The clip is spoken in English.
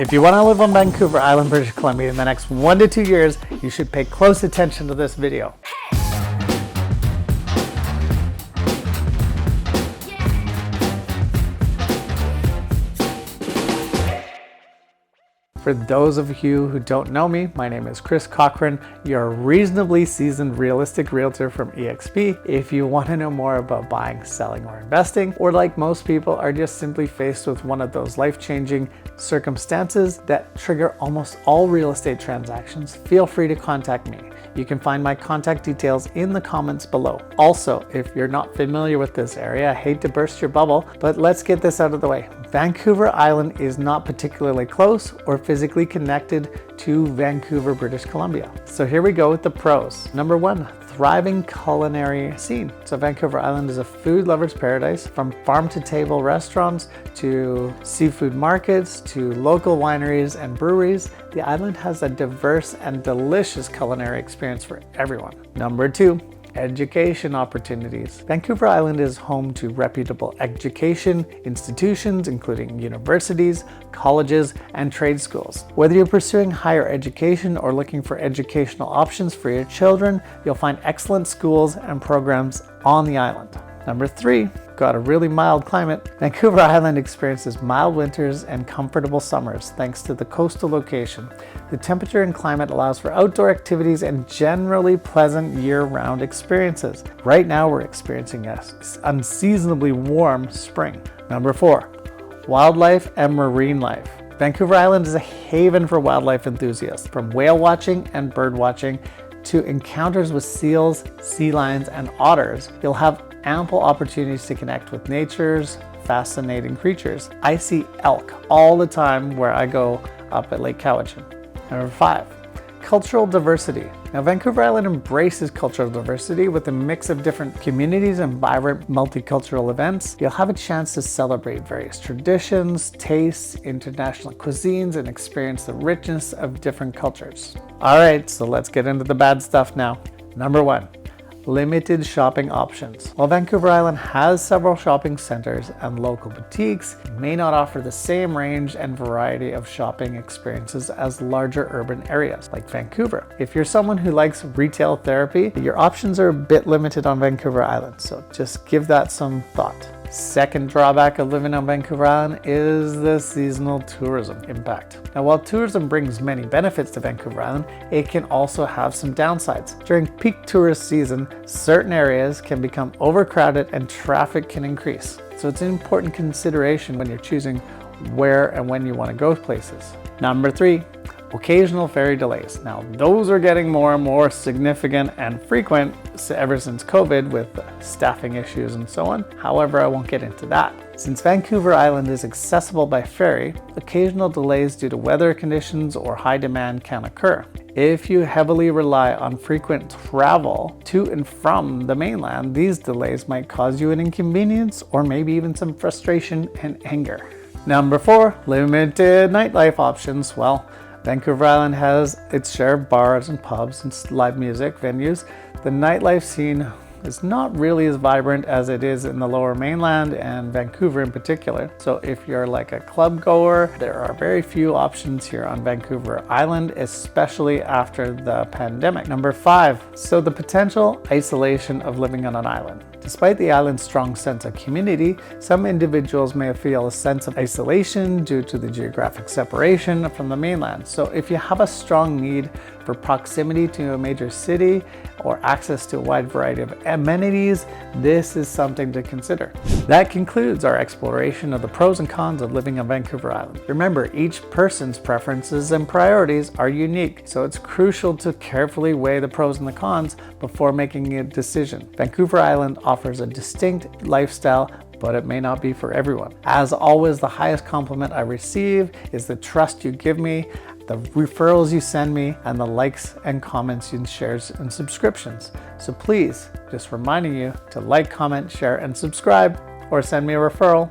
If you want to live on Vancouver Island, British Columbia in the next 1 to 2 years, you should pay close attention to this video. For those of you who don't know me, my name is Cochrane, your reasonably seasoned realistic realtor from eXp. If you want to know more about buying, selling, or investing, or like most people are just simply faced with one of those life-changing circumstances that trigger almost all real estate transactions, feel free to contact me. You can find my contact details in the comments below. Also, if you're not familiar with this area, I hate to burst your bubble, but let's get this out of the way. Vancouver Island is not particularly close or physically connected to Vancouver, British Columbia. So here we go with the pros. Number one, thriving culinary scene. So Vancouver Island is a food lover's paradise, from farm to table restaurants to seafood markets to local wineries and breweries. The island has a diverse and delicious culinary experience for everyone. Number two, education opportunities. Vancouver Island is home to reputable education institutions, including universities, colleges, and trade schools. Whether you're pursuing higher education or looking for educational options for your children, you'll find excellent schools and programs on the island. Number three, got a really mild climate. Vancouver Island experiences mild winters and comfortable summers thanks to the coastal location. The temperature and climate allows for outdoor activities and generally pleasant year-round experiences. Right now we're experiencing an unseasonably warm spring. Number four, wildlife and marine life. Vancouver Island is a haven for wildlife enthusiasts, from whale watching and bird watching to encounters with seals, sea lions, and otters. You'll have ample opportunities to connect with nature's fascinating creatures. I see elk all the time where I go up at Lake Cowichan. Number five, cultural diversity. Now, Vancouver Island embraces cultural diversity with a mix of different communities and vibrant multicultural events. You'll have a chance to celebrate various traditions, tastes, international cuisines, and experience the richness of different cultures. All right, so let's get into the bad stuff now. Number one, limited shopping options. While Vancouver Island has several shopping centers and local boutiques, it may not offer the same range and variety of shopping experiences as larger urban areas like Vancouver. If you're someone who likes retail therapy, your options are a bit limited on Vancouver Island, so just give that some thought. Second drawback of living on Vancouver Island is the seasonal tourism impact. Now, while tourism brings many benefits to Vancouver Island, it can also have some downsides. During peak tourist season, certain areas can become overcrowded and traffic can increase. So it's an important consideration when you're choosing where and when you want to go places. Number three, occasional ferry delays. Now, those are getting more and more significant and frequent ever since COVID, with staffing issues and so on. However, I won't get into that. Since Vancouver Island is accessible by ferry, occasional delays due to weather conditions or high demand can occur. If you heavily rely on frequent travel to and from the mainland, these delays might cause you an inconvenience or maybe even some frustration and anger. Number four, limited nightlife options. Well, Vancouver Island has its share of bars and pubs and live music venues. The nightlife scene is not really as vibrant as it is in the lower mainland and Vancouver in particular. So if you're like a club goer, there are very few options here on Vancouver Island, especially after the pandemic. Number five, so the potential isolation of living on an island. Despite the island's strong sense of community, some individuals may feel a sense of isolation due to the geographic separation from the mainland. So if you have a strong need for proximity to a major city or access to a wide variety of amenities, this is something to consider. That concludes our exploration of the pros and cons of living on Vancouver Island. Remember, each person's preferences and priorities are unique, so it's crucial to carefully weigh the pros and the cons before making a decision. Vancouver Island offers a distinct lifestyle, but it may not be for everyone. As always, the highest compliment I receive is the trust you give me, the referrals you send me, and the likes and comments and shares and subscriptions. So please, just reminding you to like, comment, share, and subscribe, or send me a referral.